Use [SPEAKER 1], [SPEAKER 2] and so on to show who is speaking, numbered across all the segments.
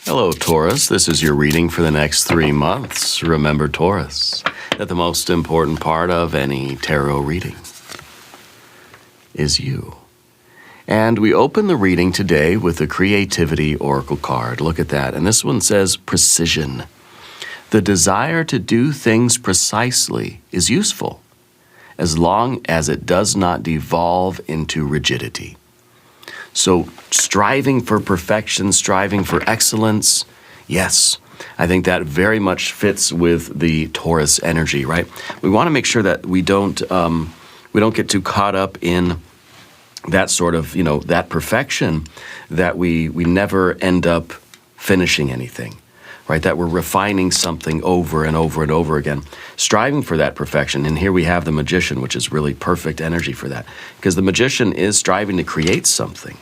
[SPEAKER 1] Hello, Taurus. This is your reading for the next 3 months. Remember, Taurus, that the most important part of any tarot reading is you. And we open the reading today with the Creativity Oracle card. Look at that. And this one says precision. The desire to do things precisely is useful as long as it does not devolve into rigidity. So striving for perfection, striving for excellence, yes, I think that very much fits with the Taurus energy, right? We want to make sure that we don't get too caught up in that sort of, that perfection, that we never end up finishing anything, right? That we're refining something over and over and over again, striving for that perfection. And here we have the Magician, which is really perfect energy for that, because the Magician is striving to create something.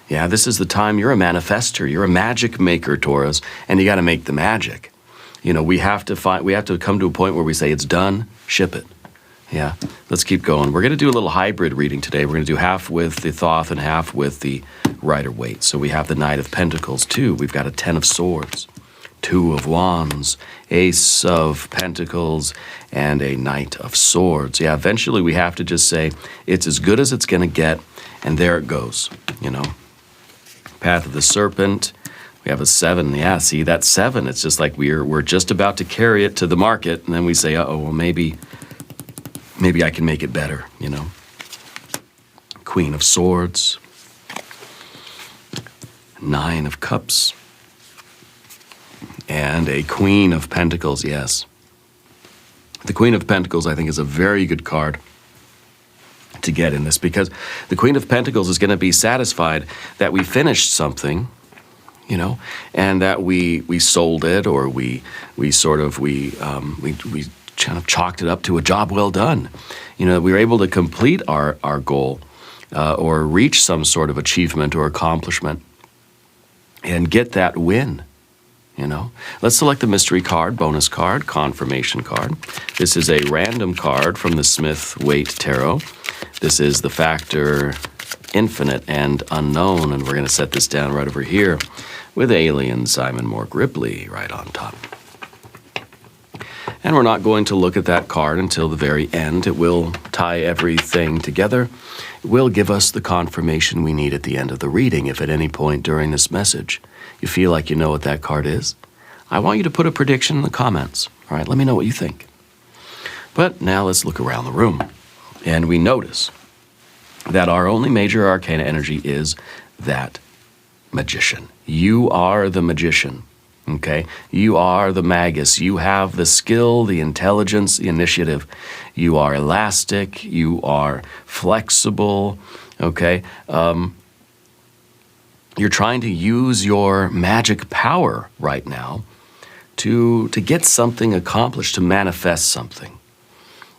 [SPEAKER 1] Yeah, this is the time you're a manifester, you're a magic maker, Taurus, and you got to make the magic. We have to come to a point where we say it's done, ship it. Yeah, let's keep going. We're going to do a little hybrid reading today. We're going to do half with the Thoth and half with the Rider-Waite. So we have the Knight of Pentacles, 2. We've got a 10 of Swords, 2 of Wands, Ace of Pentacles, and a Knight of Swords. Yeah, eventually we have to just say it's as good as it's going to get, and there it goes, Path of the Serpent. We have a 7. Yeah, see, that 7, it's just like we're just about to carry it to the market, and then we say, uh-oh, well, maybe I can make it better, Queen of Swords, 9 of Cups, and a Queen of Pentacles, yes. The Queen of Pentacles, I think, is a very good card to get in this, because the Queen of Pentacles is going to be satisfied that we finished something, and that we sold it, or we kind of chalked it up to a job well done. We were able to complete our goal or reach some sort of achievement or accomplishment and get that win. Let's select the mystery card, bonus card, confirmation card. This is a random card from the Smith-Waite Tarot. This is the factor infinite and unknown, and we're going to set this down right over here with Alien Simon Moore Gribley right on top. And we're not going to look at that card until the very end. It will tie everything together. It will give us the confirmation we need at the end of the reading. If at any point during this message you feel like you know what that card is, I want you to put a prediction in the comments. All right, let me know what you think. But now let's look around the room. And we notice that our only major arcana energy is that Magician. You are the Magician. Okay, you are the magus. You have the skill, the intelligence, the initiative. You are elastic. You are flexible. Okay, you're trying to use your magic power right now to get something accomplished, to manifest something.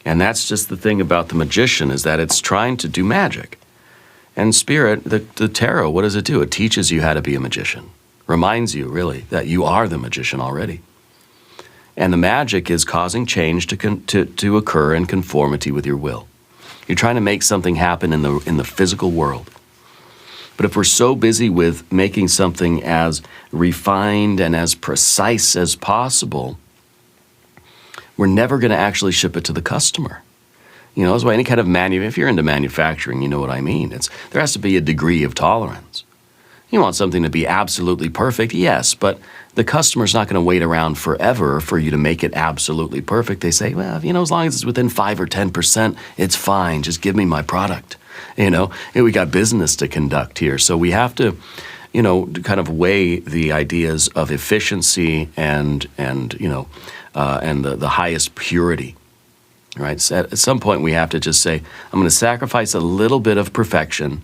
[SPEAKER 1] And that's just the thing about the Magician, is that it's trying to do magic. And Spirit, the tarot, what does it do? It teaches you how to be a magician. Reminds you, really, that you are the Magician already. And the magic is causing change to occur in conformity with your will. You're trying to make something happen in the physical world. But if we're so busy with making something as refined and as precise as possible, we're never going to actually ship it to the customer. That's why any kind of if you're into manufacturing, you know what I mean. There has to be a degree of tolerance. You want something to be absolutely perfect, yes, but the customer's not going to wait around forever for you to make it absolutely perfect. They say, well, as long as it's within 5 or 10%, it's fine. Just give me my product. We got business to conduct here. So we have to, kind of weigh the ideas of efficiency and the highest purity, right? So at some point, we have to just say, I'm going to sacrifice a little bit of perfection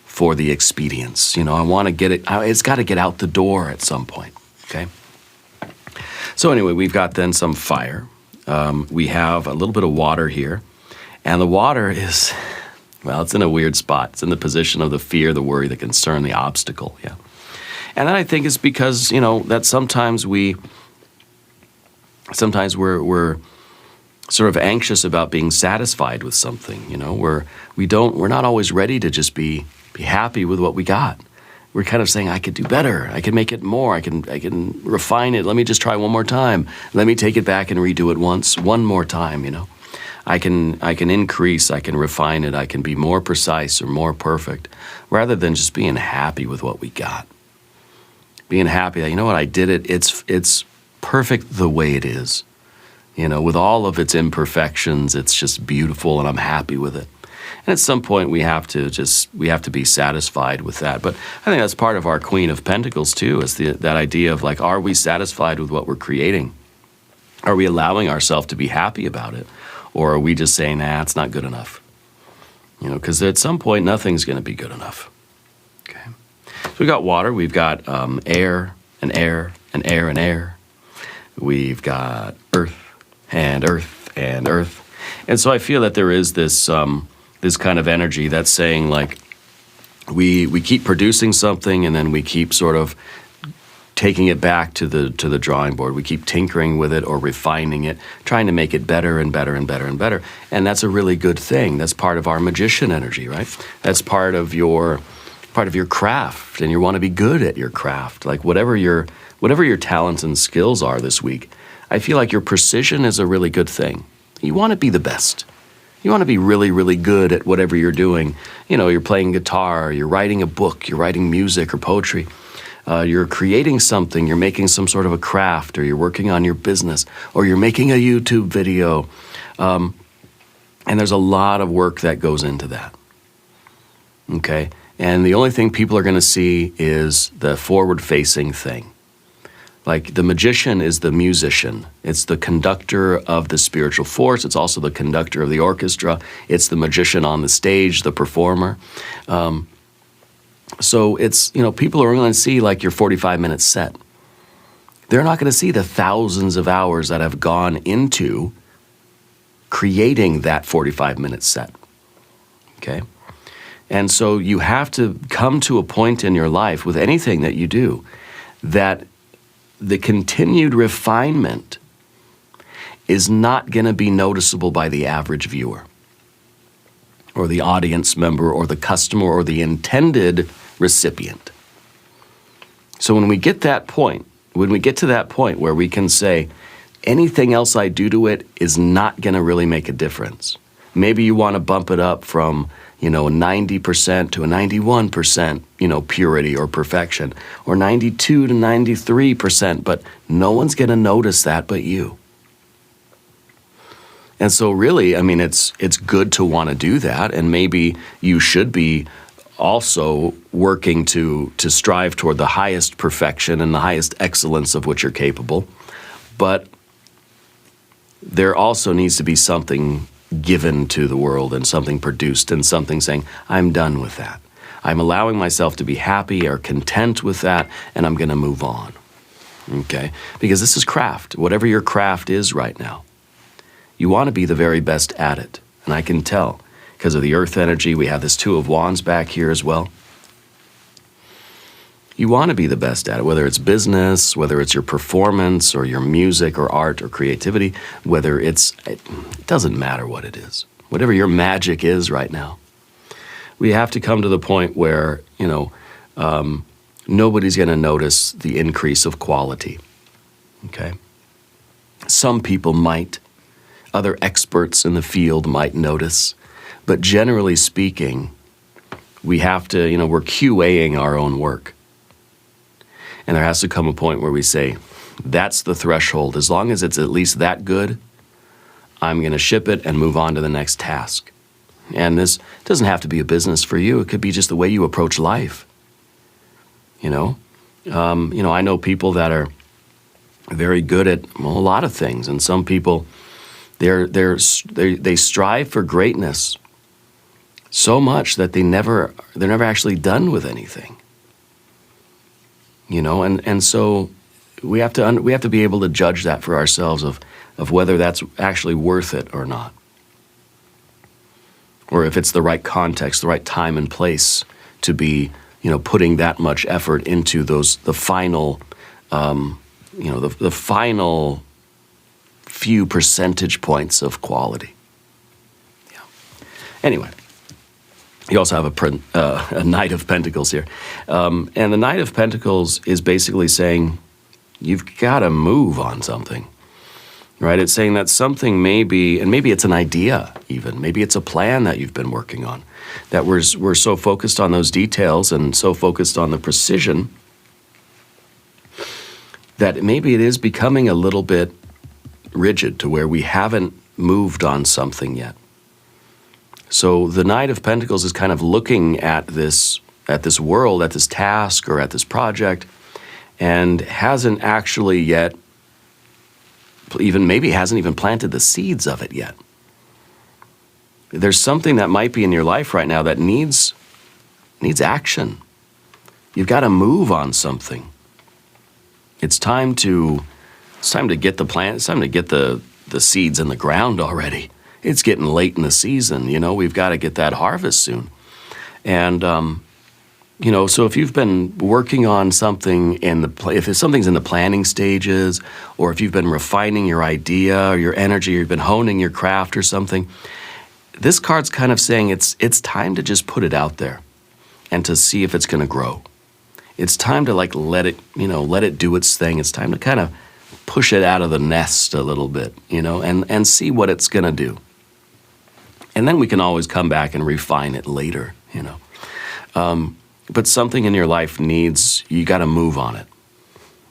[SPEAKER 1] for the expedience. I want to get it, it's got to get out the door at some point, okay? So anyway, we've got then some fire. We have a little bit of water here, and the water is, it's in a weird spot. It's in the position of the fear, the worry, the concern, the obstacle, yeah. And then I think it's because, that sometimes we're sort of anxious about being satisfied with something, we're not always ready to just be happy with what we got. We're kind of saying, I could do better. I can make it more. I can refine it. Let me just try one more time. Let me take it back and redo it one more time, you know. I can increase, I can refine it, I can be more precise or more perfect, rather than just being happy with what we got. Being happy that, you know what, I did it. It's perfect the way it is. You know, with all of its imperfections, it's just beautiful and I'm happy with it. And at some point we have to be satisfied with that. But I think that's part of our Queen of Pentacles too, is that idea of like, are we satisfied with what we're creating? Are we allowing ourselves to be happy about it? Or are we just saying, nah, it's not good enough? You know, because at some point nothing's going to be good enough. Okay. So we've got water, we've got air and air and air and air. We've got earth and earth and earth. And so I feel that there is this this kind of energy that's saying like we keep producing something and then we keep sort of taking it back to the drawing board. We keep tinkering with it or refining it, trying to make it better and better and better and better. And that's a really good thing. That's part of our magician energy, right? That's part of your craft, and you want to be good at your craft. Like whatever your talents and skills are this week, I feel like your precision is a really good thing. You want to be the best. You want to be really, really good at whatever you're doing. You know, you're playing guitar, you're writing a book, you're writing music or poetry. You're creating something, you're making some sort of a craft, or you're working on your business, or you're making a YouTube video. And there's a lot of work that goes into that. Okay? And the only thing people are going to see is the forward-facing thing. Like the magician is the musician. It's the conductor of the spiritual force. It's also the conductor of the orchestra. It's the magician on the stage, the performer. So it's, you know, people are only going to see like your 45-minute set. They're not going to see the thousands of hours that have gone into creating that 45-minute set. Okay? And so you have to come to a point in your life with anything that you do that the continued refinement is not going to be noticeable by the average viewer or the audience member or the customer or the intended recipient. So when we get to that point where we can say, anything else I do to it is not going to really make a difference. Maybe you want to bump it up from, you know, 90% to a 91%, you know, purity or perfection, or 92 to 93%, but no one's going to notice that but you. And so really, I mean, it's good to want to do that, and maybe you should be also working to strive toward the highest perfection and the highest excellence of which you're capable. But there also needs to be something given to the world and something produced and something saying, I'm done with that. I'm allowing myself to be happy or content with that, and I'm going to move on. Okay? Because this is craft. Whatever your craft is right now, you want to be the very best at it. And I can tell. Because of the earth energy, we have this Two of Wands back here as well. You want to be the best at it, whether it's business, whether it's your performance or your music or art or creativity, whether it doesn't matter what it is. Whatever your magic is right now. We have to come to the point where, you know, nobody's going to notice the increase of quality. Okay? Some people might. Other experts in the field might notice. But generally speaking, we have to, you know, we're QAing our own work. And there has to come a point where we say, that's the threshold. As long as it's at least that good, I'm going to ship it and move on to the next task. And this doesn't have to be a business for you. It could be just the way you approach life. You know, I know people that are very good at a lot of things, and some people they strive for greatness so much that they're never actually done with anything. You know, and so we have to be able to judge that for ourselves of whether that's actually worth it or not. Or if it's the right context, the right time and place to be, you know, putting that much effort into the final, the final few percentage points of quality. Yeah. Anyway, You also have a Knight of Pentacles here. And the Knight of Pentacles is basically saying, you've got to move on something, right? It's saying that something may be, and maybe it's an idea even, maybe it's a plan that you've been working on, that we're so focused on those details and so focused on the precision that maybe it is becoming a little bit rigid to where we haven't moved on something yet. So the Knight of Pentacles is kind of looking at this world, at this task, or at this project, and hasn't actually yet, maybe hasn't even planted the seeds of it yet. There's something that might be in your life right now that needs action. You've got to move on something. It's time to get the plant. It's time to get the seeds in the ground already. It's getting late in the season. We've got to get that harvest soon. And so if you've been working on something if something's in the planning stages, or if you've been refining your idea or your energy, or you've been honing your craft or something, this card's kind of saying it's time to just put it out there and to see if it's going to grow. It's time to let it do its thing. It's time to kind of push it out of the nest a little bit, and see what it's going to do. And then we can always come back and refine it later, But something in your life you got to move on it,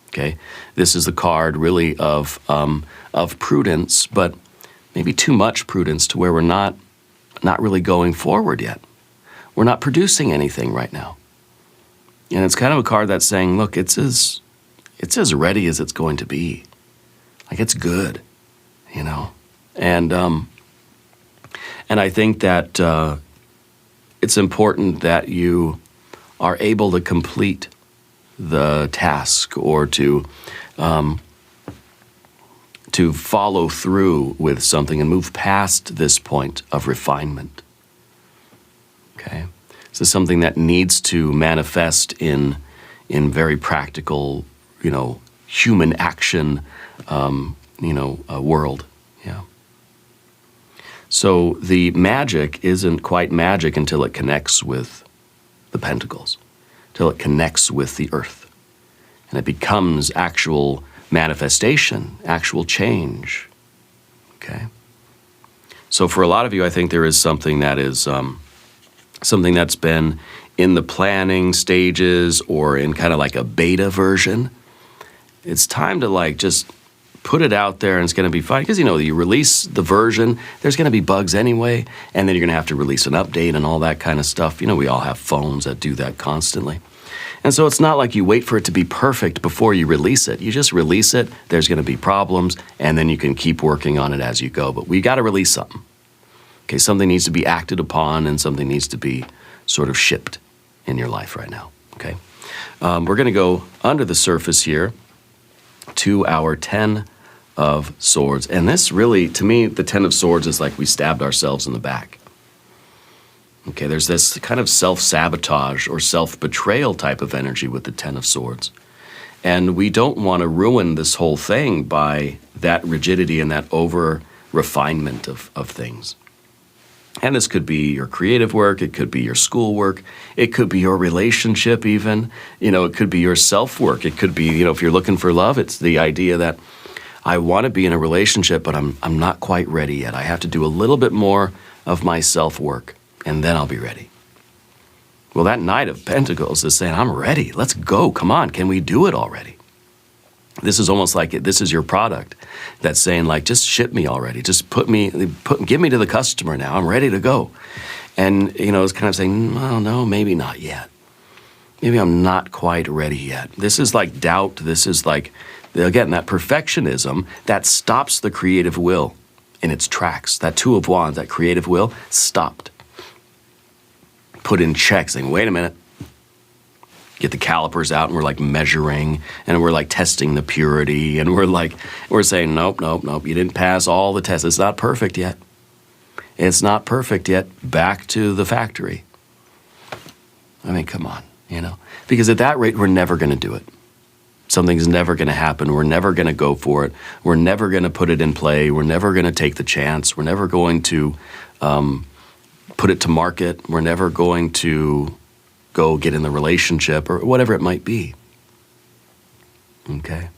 [SPEAKER 1] okay? This is the card really of prudence, but maybe too much prudence to where we're not really going forward yet. We're not producing anything right now. And it's kind of a card that's saying, look, it's as ready as it's going to be. Like, it's good, And I think that it's important that you are able to complete the task, or to follow through with something and move past this point of refinement. Okay? This is something that needs to manifest in very practical, human action, world. Yeah. So the magic isn't quite magic until it connects with the pentacles, till it connects with the earth, and it becomes actual manifestation, actual change. Okay? So for a lot of you, I think there is something that is something that's been in the planning stages, or in kind of like a beta version. It's time to just put it out there, and it's going to be fine. Because, you release the version, there's going to be bugs anyway, and then you're going to have to release an update and all that kind of stuff. We all have phones that do that constantly. And so it's not like you wait for it to be perfect before you release it. You just release it, there's going to be problems, and then you can keep working on it as you go. But we got to release something. Okay, something needs to be acted upon, and something needs to be sort of shipped in your life right now. Okay? We're going to go under the surface here to our 10 of Swords. And this really, to me, the 10 of Swords is like we stabbed ourselves in the back. Okay, there's this kind of self-sabotage or self-betrayal type of energy with the 10 of Swords. And we don't want to ruin this whole thing by that rigidity and that over-refinement of things. And this could be your creative work, it could be your school work, it could be your relationship even, it could be your self-work, it could be, if you're looking for love, it's the idea that I want to be in a relationship, but I'm not quite ready yet. I have to do a little bit more of my self-work, and then I'll be ready. Well, that Knight of Pentacles is saying, I'm ready, let's go, come on, can we do it already? This is almost like this is your product that's saying, just ship me already. Just give me to the customer now. I'm ready to go. And, it's kind of saying, well, no, maybe not yet. Maybe I'm not quite ready yet. This is like doubt. This is like, again, that perfectionism that stops the creative will in its tracks. That Two of Wands, that creative will, stopped. Put in check, saying, wait a minute. Get the calipers out, and we're measuring, and we're testing the purity, and we're saying, nope, you didn't pass all the tests. It's not perfect yet. It's not perfect yet. Back to the factory. I mean, come on, because at that rate, we're never going to do it. Something's never going to happen. We're never going to go for it. We're never going to put it in play. We're never going to take the chance. We're never going to put it to market. We're never going to go get in the relationship or whatever it might be. Okay?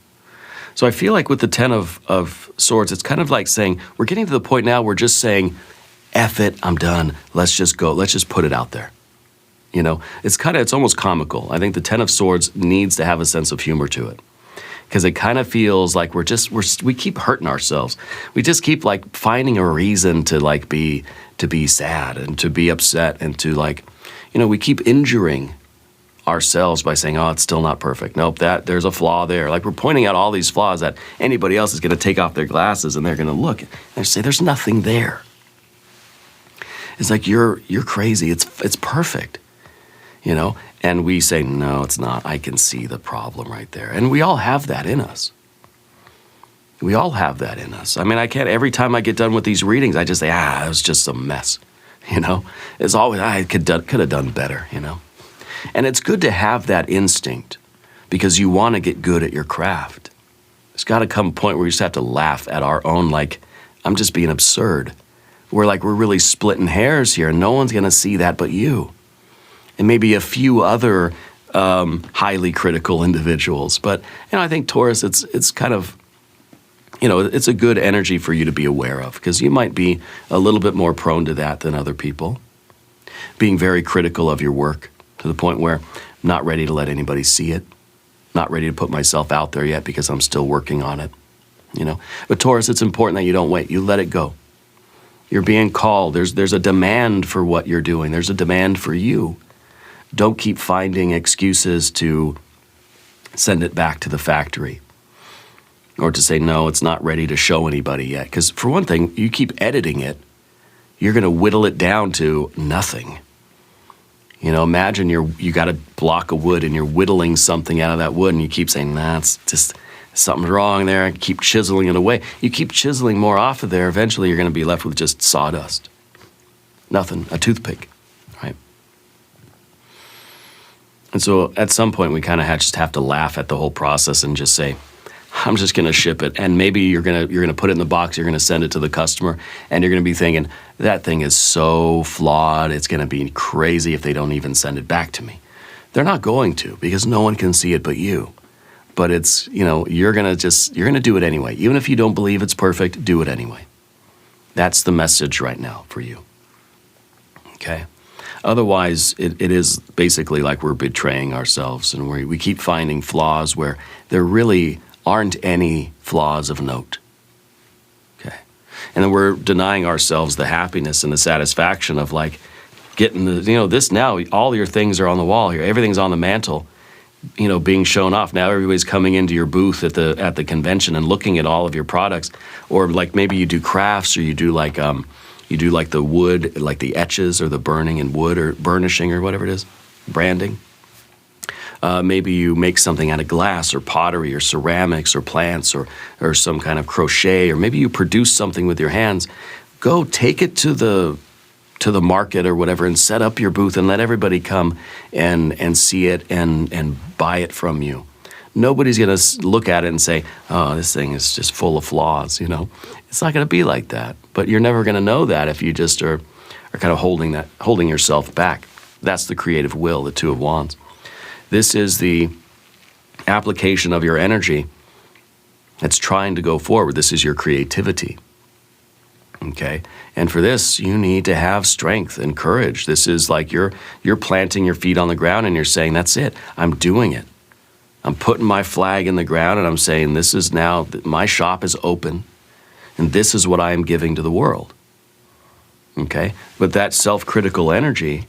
[SPEAKER 1] So I feel like with the Ten of Swords, it's kind of like saying, we're getting to the point now we're just saying, F it, I'm done. Let's just go. Let's just put it out there. You know, it's almost comical. I think the Ten of Swords needs to have a sense of humor to it. Because it kind of feels like we keep hurting ourselves. We just keep like finding a reason to like be sad and to be upset and to like, you know, we keep injuring ourselves by saying, oh, it's still not perfect. Nope, there's a flaw there. Like we're pointing out all these flaws that anybody else is going to take off their glasses and they're going to look and they say, there's nothing there. It's like, you're crazy. It's perfect, you know? And we say, no, it's not. I can see the problem right there. And we all have that in us. We all have that in us. I mean, every time I get done with these readings, I just say, it was just a mess, you know? It's always, I could have done better, you know? And it's good to have that instinct because you want to get good at your craft. There's got to come a point where you just have to laugh at our own, like, I'm just being absurd. We're really splitting hairs here, and no one's going to see that but you. And maybe a few other highly critical individuals. But, you know, I think Taurus, it's kind of, you know, it's a good energy for you to be aware of because you might be a little bit more prone to that than other people. Being very critical of your work to the point where I'm not ready to let anybody see it. Not ready to put myself out there yet because I'm still working on it, you know. But Taurus, it's important that you don't wait. You let it go. You're being called. There's a demand for what you're doing. There's a demand for you. Don't keep finding excuses to send it back to the factory or to say, no, it's not ready to show anybody yet. Because for one thing, you keep editing it, you're going to whittle it down to nothing. You know, imagine you got a block of wood and you're whittling something out of that wood and you keep saying, nah, it's just something's wrong there. And keep chiseling it away. You keep chiseling more off of there. Eventually, you're going to be left with just sawdust. Nothing, a toothpick, right? And so at some point, we kind of just have to laugh at the whole process and just say, I'm just going to ship it. And maybe you're going to put it in the box, you're going to send it to the customer, and you're going to be thinking, that thing is so flawed, it's going to be crazy if they don't even send it back to me. They're not going to, because no one can see it but you. But it's, you know, you're going to do it anyway. Even if you don't believe it's perfect, do it anyway. That's the message right now for you. Okay? Otherwise, it is basically like we're betraying ourselves, and we keep finding flaws where there really aren't any flaws of note. Okay? And then we're denying ourselves the happiness and the satisfaction of like getting the, you know, this now, all your things are on the wall here. Everything's on the mantle, you know, being shown off. Now everybody's coming into your booth at the convention and looking at all of your products. Or like maybe you do crafts, or you do like the wood, like the etches or the burning in wood or burnishing or whatever it is, branding. Maybe you make something out of glass or pottery or ceramics or plants or some kind of crochet, or maybe you produce something with your hands. Go take it to the market or whatever and set up your booth and let everybody come and see it and buy it from you. Nobody's going to look at it and say, oh, this thing is just full of flaws, you know. It's not going to be like that. But you're never going to know that if you just are kind of holding yourself back. That's the creative will, the Two of Wands. This is the application of your energy that's trying to go forward. This is your creativity. Okay? And for this, you need to have strength and courage. This is like you're planting your feet on the ground and you're saying, that's it. I'm doing it. I'm putting my flag in the ground and I'm saying, this is now, my shop is open and this is what I am giving to the world. Okay? But that self-critical energy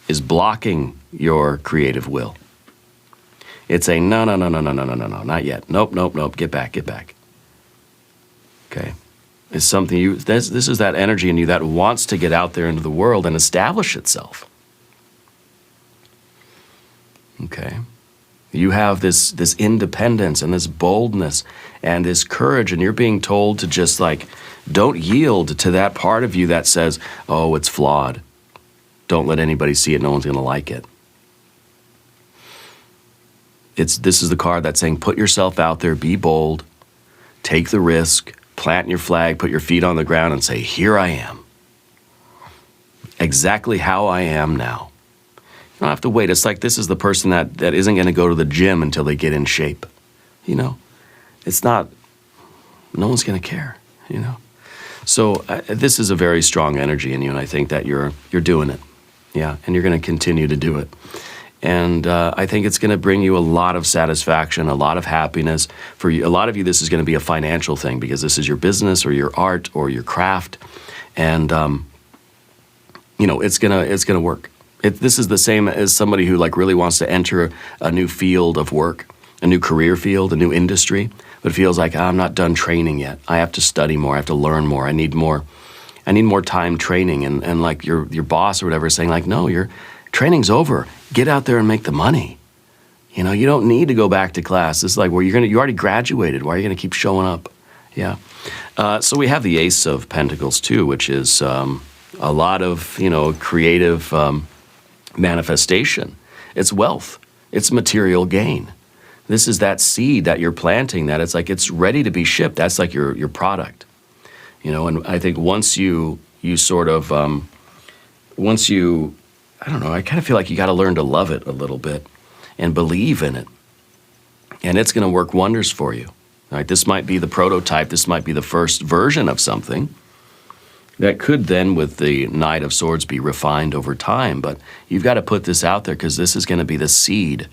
[SPEAKER 1] is blocking your creative will. It's saying, no, not yet. Nope, get back. Okay? It's something this is that energy in you that wants to get out there into the world and establish itself. Okay? You have this independence and this boldness and this courage, and you're being told to just like, don't yield to that part of you that says, oh, it's flawed. Don't let anybody see it. No one's going to like it. This is the card that's saying, put yourself out there, be bold, take the risk, plant your flag, put your feet on the ground and say, here I am. exactly how I am now. You don't have to wait. It's like this is the person that isn't going to go to the gym until they get in shape. You know, it's not, no one's going to care, you know. So this is a very strong energy in you, and I think that you're doing it. Yeah, and you're going to continue to do it. And I think it's going to bring you a lot of satisfaction, a lot of happiness. For you, a lot of you, this is going to be a financial thing because this is your business or your art or your craft. And, you know, it's gonna work. This is the same as somebody who like really wants to enter a new field of work, a new career field, a new industry, but feels like I'm not done training yet. I have to study more. I have to learn more. I need more time training. And like your boss or whatever is saying like, no, your training's over. Get out there and make the money. You know, you don't need to go back to class. This is like where you already graduated. Why are you gonna keep showing up? Yeah. So we have the Ace of Pentacles too, which is a lot of, you know, creative manifestation. It's wealth. It's material gain. This is that seed that you're planting that it's like it's ready to be shipped. That's like your product. You know, and I think once you sort of, I don't know, I kind of feel like you got to learn to love it a little bit and believe in it. And it's going to work wonders for you. Right? This might be the prototype. This might be the first version of something that could then, with the Knight of Swords, be refined over time. But you've got to put this out there because this is going to be the seed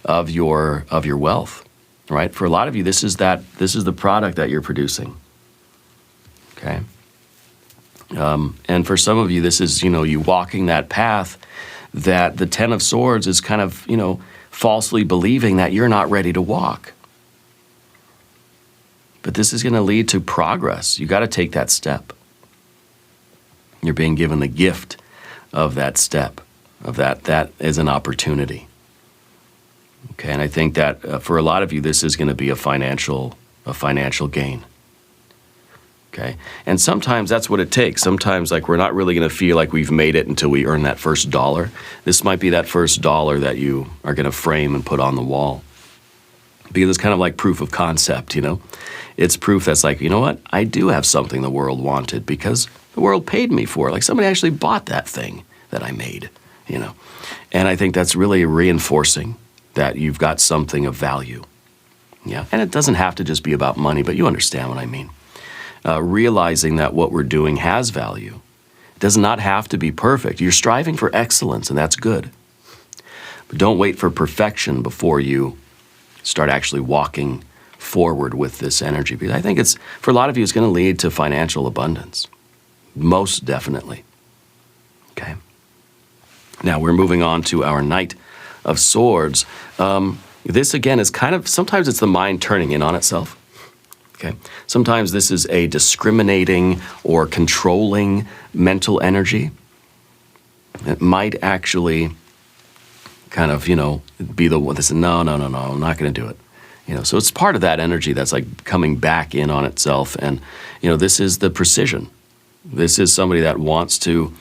[SPEAKER 1] of your wealth, right? For a lot of you, this is the product that you're producing. Okay. And for some of you, this is, you know, you walking that path that the Ten of Swords is kind of, you know, falsely believing that you're not ready to walk. But this is going to lead to progress. You got to take that step. You're being given the gift of that step, of that is an opportunity. Okay, and I think that for a lot of you, this is going to be a financial gain. Okay, and sometimes that's what it takes. Sometimes, like, we're not really going to feel like we've made it until we earn that first dollar. This might be that first dollar that you are going to frame and put on the wall. Because it's kind of like proof of concept, you know? It's proof that's like, you know what? I do have something the world wanted because the world paid me for it. Like somebody actually bought that thing that I made, you know? And I think that's really reinforcing that you've got something of value. Yeah, and it doesn't have to just be about money, but you understand what I mean. Realizing that what we're doing has value. It does not have to be perfect. You're striving for excellence, and that's good. But don't wait for perfection before you start actually walking forward with this energy. Because I think it's, for a lot of you, it's going to lead to financial abundance. Most definitely. Okay. Now we're moving on to our Knight of Swords. This, again, is kind of, sometimes it's the mind turning in on itself. Okay. Sometimes this is a discriminating or controlling mental energy. It might actually kind of, you know, be the one that says, no, I'm not going to do it. You know, so it's part of that energy that's like coming back in on itself. And, you know, this is the precision. This is somebody that wants to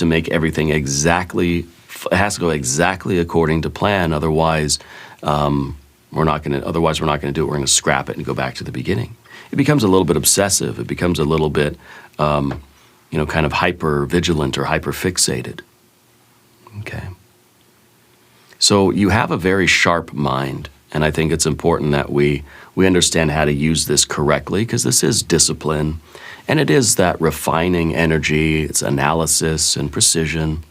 [SPEAKER 1] make everything exactly, it has to go exactly according to plan. Otherwise, we're not going to do it. We're going to scrap it and go back to the beginning. It becomes a little bit obsessive. It becomes a little bit, you know, kind of hyper vigilant or hyper fixated. Okay. So you have a very sharp mind, and I think it's important that we understand how to use this correctly, because this is discipline, and it is that refining energy. It's analysis and precision,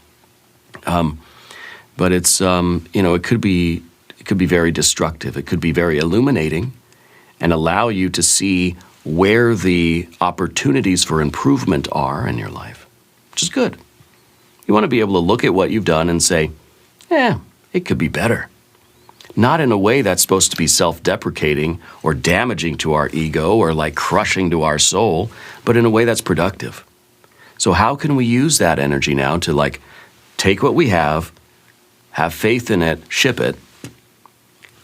[SPEAKER 1] but it's you know, it could be very destructive. It could be very illuminating, and allow you to see where the opportunities for improvement are in your life, which is good. You want to be able to look at what you've done and say, it could be better. Not in a way that's supposed to be self-deprecating or damaging to our ego or like crushing to our soul, but in a way that's productive. So how can we use that energy now to like take what we have faith in it, ship it,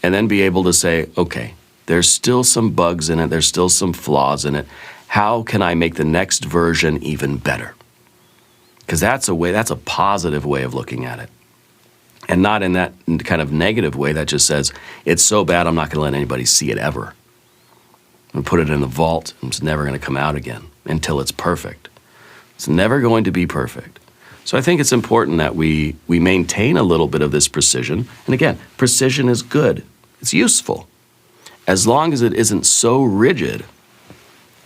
[SPEAKER 1] and then be able to say, okay, there's still some bugs in it, there's still some flaws in it. How can I make the next version even better? Because that's a positive way of looking at it. And not in that kind of negative way that just says, it's so bad I'm not going to let anybody see it ever. I'm going to put it in the vault and it's never going to come out again until it's perfect. It's never going to be perfect. So I think it's important that we maintain a little bit of this precision. And again, precision is good. It's useful. As long as it isn't so rigid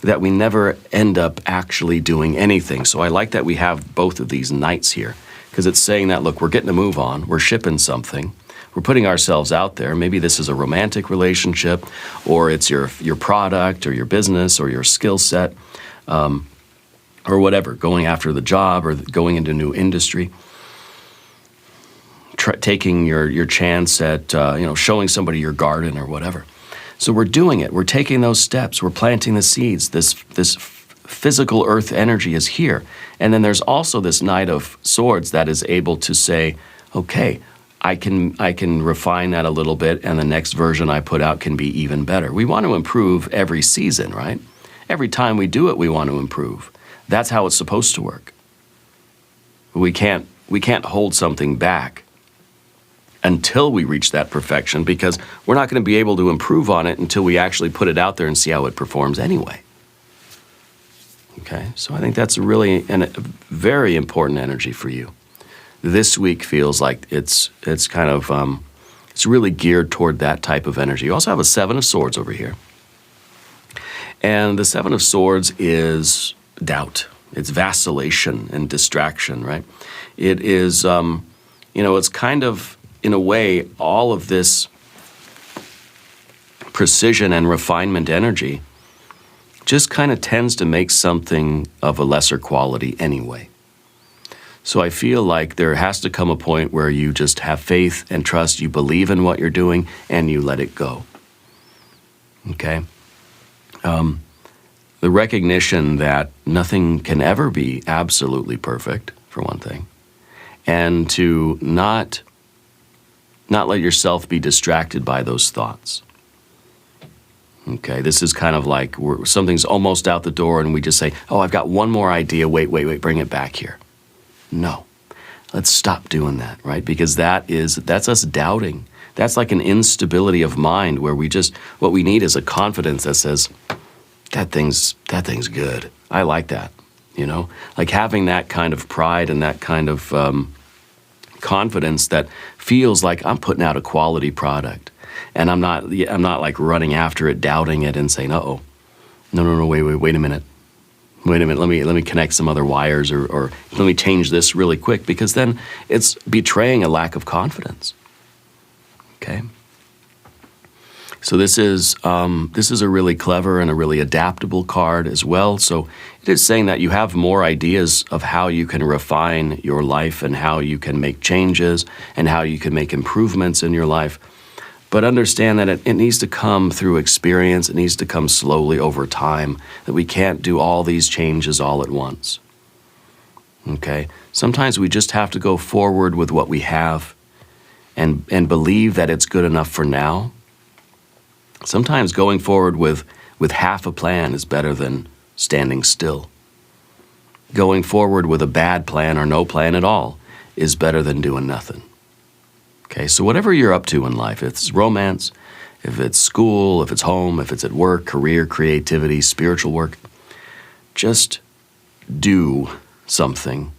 [SPEAKER 1] that we never end up actually doing anything. So I like that we have both of these knights here, because it's saying that, look, we're getting a move on, we're shipping something, we're putting ourselves out there. Maybe this is a romantic relationship, or it's your product, or your business, or your skill set, or whatever, going after the job, or going into a new industry. Taking your chance at showing somebody your garden or whatever. So we're doing it. We're taking those steps. We're planting the seeds. This physical earth energy is here. And then there's also this Knight of Swords that is able to say, okay, I can refine that a little bit, and the next version I put out can be even better. We want to improve every season, right? Every time we do it, we want to improve. That's how it's supposed to work. We can't hold something back until we reach that perfection, because we're not going to be able to improve on it until we actually put it out there and see how it performs anyway. Okay, so I think that's really a very important energy for you. This week feels like it's kind of, it's really geared toward that type of energy. You also have a Seven of Swords over here. And the Seven of Swords is doubt. It's vacillation and distraction, right? It is, it's kind of, in a way, all of this precision and refinement energy just kind of tends to make something of a lesser quality anyway. So I feel like there has to come a point where you just have faith and trust, you believe in what you're doing, and you let it go. Okay? The recognition that nothing can ever be absolutely perfect, for one thing, and to not let yourself be distracted by those thoughts. Okay, this is kind of like something's almost out the door and we just say, oh, I've got one more idea, wait, bring it back here. No, let's stop doing that, right? Because that's us doubting. That's like an instability of mind where what we need is a confidence that says, that thing's good. I like that, Like having that kind of pride and that kind of confidence that feels like I'm putting out a quality product, and I'm not like running after it, doubting it, and saying, no, wait a minute, let me connect some other wires, or let me change this really quick, because then it's betraying a lack of confidence. Okay. So this is a really clever and a really adaptable card as well. So it is saying that you have more ideas of how you can refine your life and how you can make changes and how you can make improvements in your life. But understand that it needs to come through experience. It needs to come slowly over time, that we can't do all these changes all at once. Okay? Sometimes we just have to go forward with what we have and believe that it's good enough for now. Sometimes going forward with half a plan is better than standing still. Going forward with a bad plan or no plan at all is better than doing nothing. Okay, so whatever you're up to in life, if it's romance, if it's school, if it's home, if it's at work, career, creativity, spiritual work, just do something.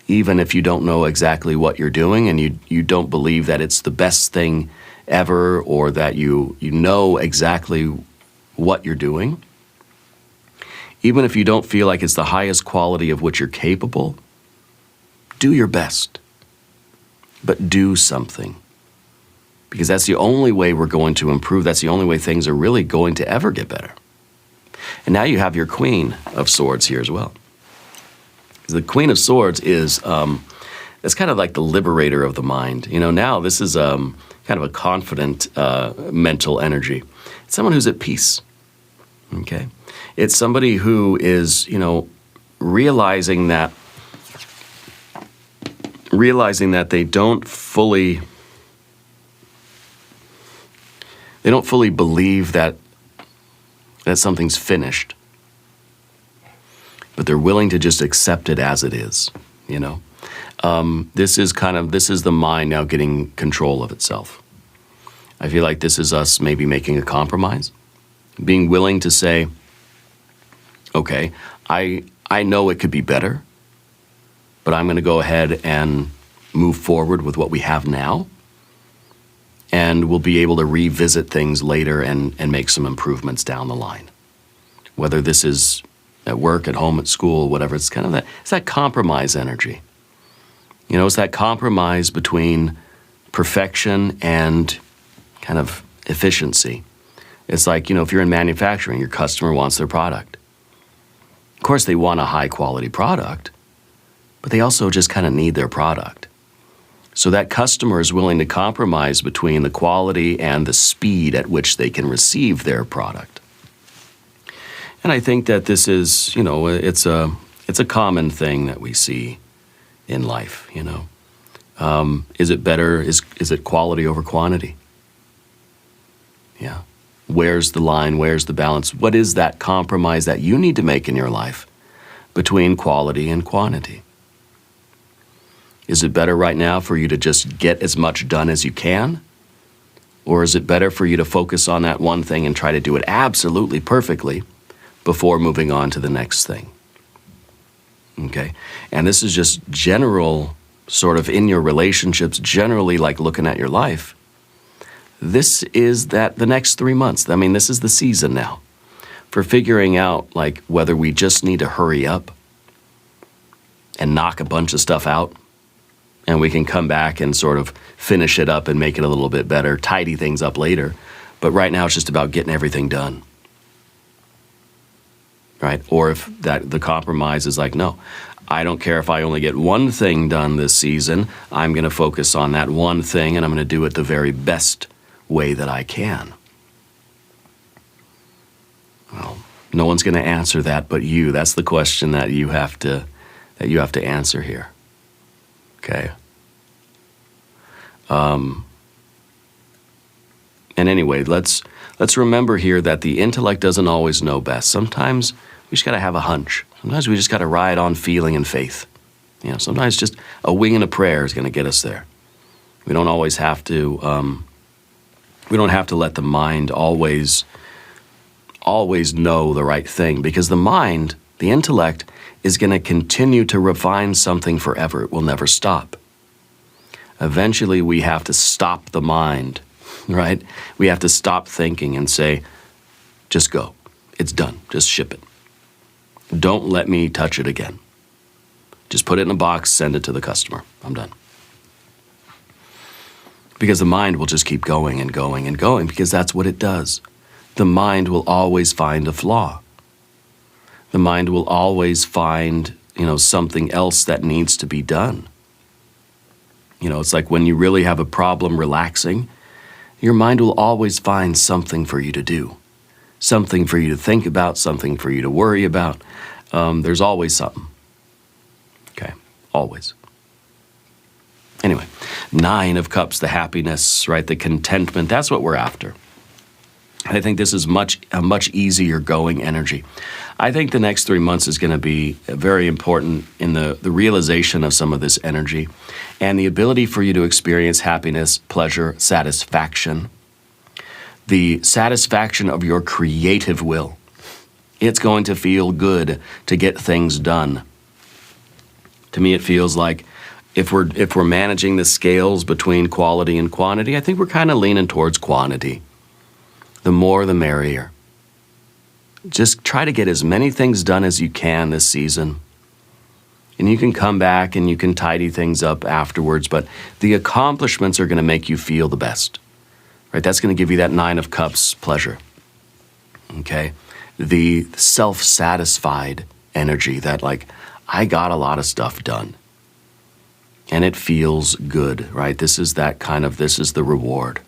[SPEAKER 1] Even if you don't know exactly what you're doing and you don't believe that it's the best thing ever, or that you know exactly what you're doing, even if you don't feel like it's the highest quality of which you're capable, do your best. But do something. Because that's the only way we're going to improve. That's the only way things are really going to ever get better. And now you have your Queen of Swords here as well. The Queen of Swords is, it's kind of like the liberator of the mind. Now this is kind of a confident mental energy. It's someone who's at peace, okay? It's somebody who is, realizing that they don't fully believe that something's finished, but they're willing to just accept it as it is, This is the mind now getting control of itself. I feel like this is us maybe making a compromise, being willing to say, okay, I I know it could be better, but I'm going to go ahead and move forward with what we have now, and we'll be able to revisit things later and make some improvements down the line. Whether this is at work, at home, at school, whatever, it's kind of it's that compromise energy. You know, it's that compromise between perfection and kind of efficiency. It's like, you know, if you're in manufacturing, your customer wants their product. Of course, they want a high quality product, but they also just kind of need their product. So that customer is willing to compromise between the quality and the speed at which they can receive their product. And I think that this is, you know, it's a common thing that we see in life, you know. Is it better, is it quality over quantity? Yeah. Where's the line? Where's the balance? What is that compromise that you need to make in your life between quality and quantity? Is it better right now for you to just get as much done as you can? Or is it better for you to focus on that one thing and try to do it absolutely perfectly before moving on to the next thing? Okay? And this is just general, sort of in your relationships, generally like looking at your life. This is the next 3 months. I mean, this is the season now for figuring out like whether we just need to hurry up and knock a bunch of stuff out, and we can come back and sort of finish it up and make it a little bit better, tidy things up later. But right now it's just about getting everything done. Right? Or if the compromise is like, no, I don't care if I only get one thing done this season. I'm going to focus on that one thing, and I'm going to do it the very best way that I can. Well, no one's going to answer that but you. That's the question that you have to answer here. Okay. And anyway, let's remember here that the intellect doesn't always know best. Sometimes we just got to have a hunch. Sometimes we just got to ride on feeling and faith. You know, sometimes just a wing and a prayer is going to get us there. We don't always have to. We don't have to let the mind always know the right thing, because the mind, the intellect, is going to continue to refine something forever. It will never stop. Eventually, we have to stop the mind, right? We have to stop thinking and say, just go. It's done. Just ship it. Don't let me touch it again. Just put it in a box, send it to the customer. I'm done. Because the mind will just keep going and going and going, because that's what it does. The mind will always find a flaw. The mind will always find, you know, something else that needs to be done. You know, it's like when you really have a problem relaxing, your mind will always find something for you to do, something for you to think about, something for you to worry about. There's always something. Okay, always. Anyway, 9 of Cups, the happiness, right, the contentment, that's what we're after. I think this is a much easier going energy. I think the next 3 months is going to be very important in the realization of some of this energy and the ability for you to experience happiness, pleasure, satisfaction, the satisfaction of your creative will. It's going to feel good to get things done. To me, it feels like if we're managing the scales between quality and quantity, I think we're kind of leaning towards quantity. The more, the merrier. Just try to get as many things done as you can this season. And you can come back and you can tidy things up afterwards, but the accomplishments are going to make you feel the best. Right? That's going to give you that 9 of Cups pleasure. Okay? The self-satisfied energy that, like, I got a lot of stuff done. And it feels good, right? This is the reward.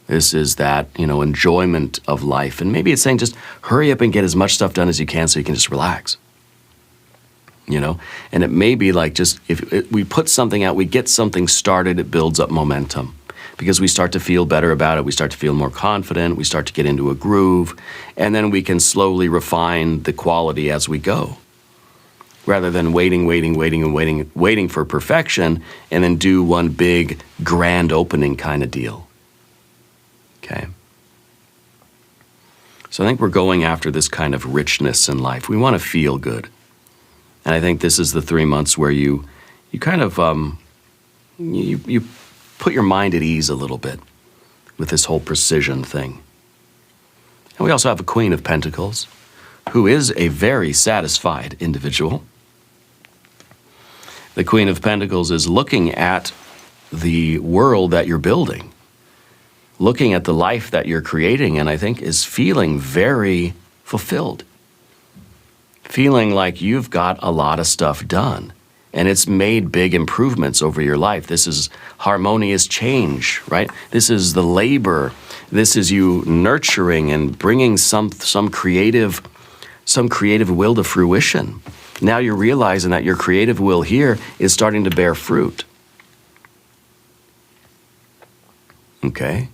[SPEAKER 1] This is that, you know, enjoyment of life. And maybe it's saying just hurry up and get as much stuff done as you can so you can just relax. You know? And it may be like just if we put something out, we get something started, it builds up momentum. Because we start to feel better about it, we start to feel more confident, we start to get into a groove, and then we can slowly refine the quality as we go. Rather than waiting for perfection and then do one big grand opening kind of deal. Okay. So I think we're going after this kind of richness in life. We want to feel good. And I think this is the 3 months where you kind of, you put your mind at ease a little bit with this whole precision thing. And we also have a Queen of Pentacles, who is a very satisfied individual. The Queen of Pentacles is looking at the world that you're building, looking at the life that you're creating, and I think is feeling very fulfilled. Feeling like you've got a lot of stuff done, and it's made big improvements over your life. This is harmonious change, right? This is the labor. This is you nurturing and bringing some creative will to fruition. Now you're realizing that your creative will here is starting to bear fruit. Okay?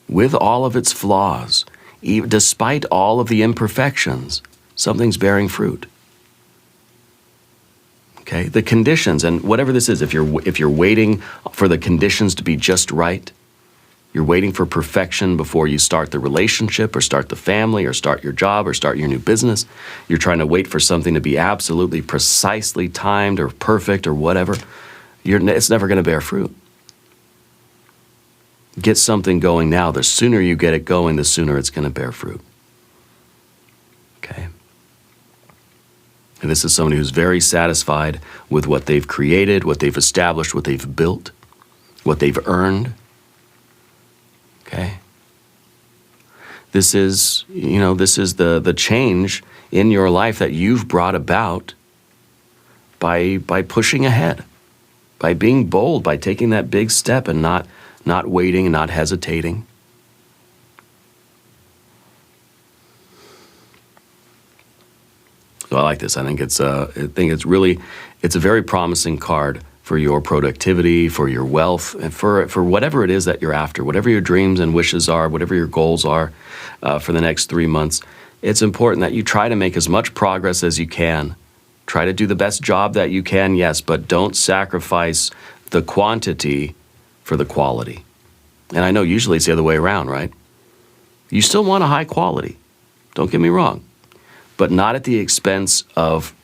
[SPEAKER 1] With all of its flaws, despite all of the imperfections, something's bearing fruit. Okay? The conditions, and whatever this is, if you're waiting for the conditions to be just right, you're waiting for perfection before you start the relationship or start the family or start your job or start your new business. You're trying to wait for something to be absolutely precisely timed or perfect or whatever. It's never going to bear fruit. Get something going now. The sooner you get it going, the sooner it's going to bear fruit. Okay? And this is somebody who's very satisfied with what they've created, what they've established, what they've built, what they've earned. Okay? This is the change in your life that you've brought about by pushing ahead, by being bold, by taking that big step and not waiting and not hesitating. So I like this. I think it's a very promising card for your productivity, for your wealth, and for whatever it is that you're after, whatever your dreams and wishes are, whatever your goals are for the next 3 months. It's important that you try to make as much progress as you can. Try to do the best job that you can, yes, but don't sacrifice the quantity for the quality. And I know usually it's the other way around, right? You still want a high quality, don't get me wrong, but not at the expense of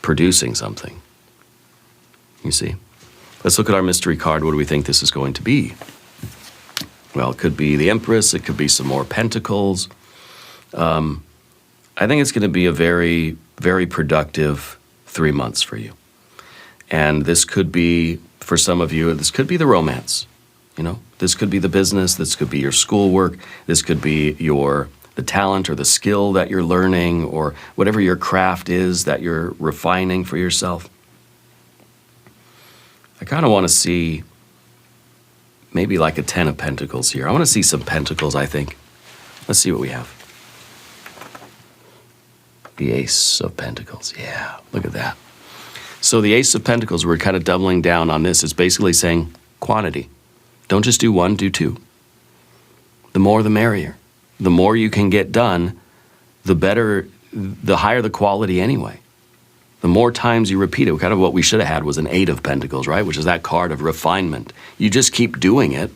[SPEAKER 1] producing something. You see? Let's look at our mystery card. What do we think this is going to be? Well, it could be the Empress. It could be some more Pentacles. I think it's going to be a very, very productive 3 months for you. And this could be, for some of you, this could be the romance. You know, this could be the business. This could be your schoolwork. This could be the talent or the skill that you're learning, or whatever your craft is that you're refining for yourself. I kind of want to see maybe like a 10 of Pentacles here. I want to see some Pentacles, I think. Let's see what we have. The Ace of Pentacles. Yeah, look at that. So the Ace of Pentacles, we're kind of doubling down on this. It's basically saying quantity. Don't just do one, do two. The more, the merrier. The more you can get done, the better, the higher the quality anyway. The more times you repeat it, kind of what we should have had was an 8 of Pentacles, right? Which is that card of refinement. You just keep doing it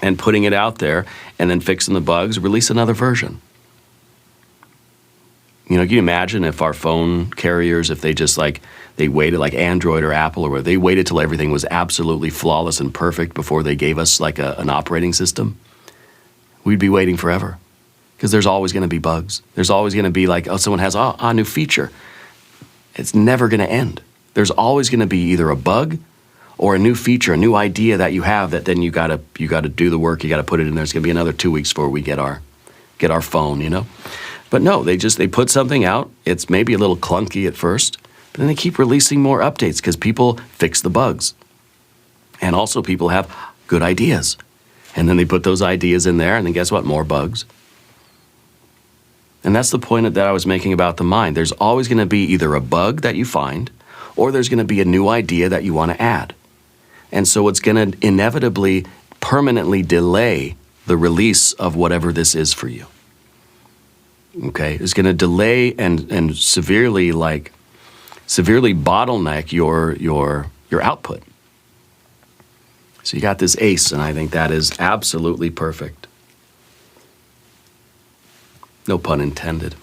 [SPEAKER 1] and putting it out there and then fixing the bugs, release another version. You know, can you imagine if our phone carriers, if they just they waited like Android or Apple or whatever, they waited till everything was absolutely flawless and perfect before they gave us like an operating system? We'd be waiting forever because there's always going to be bugs. There's always going to be like, oh, someone has a new feature. It's never going to end. There's always going to be either a bug or a new feature, a new idea that you have that then you got to do the work. You got to put it in there. It's going to be another 2 weeks before we get our phone, you know. But no, they put something out. It's maybe a little clunky at first, but then they keep releasing more updates because people fix the bugs, and also people have good ideas, and then they put those ideas in there, and then guess what? More bugs. And that's the point that I was making about the mind. There's always going to be either a bug that you find, or there's going to be a new idea that you want to add. And so it's going to inevitably, permanently delay the release of whatever this is for you. Okay? It's going to delay and severely bottleneck your output. So you got this Ace, and I think that is absolutely perfect. No pun intended.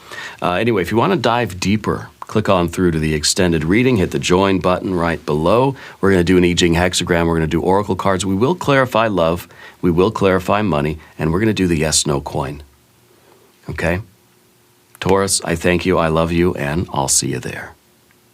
[SPEAKER 1] Anyway, if you want to dive deeper, click on through to the extended reading, hit the join button right below. We're going to do an I Ching hexagram. We're going to do oracle cards. We will clarify love. We will clarify money. And we're going to do the yes-no coin. Okay? Taurus, I thank you. I love you. And I'll see you there.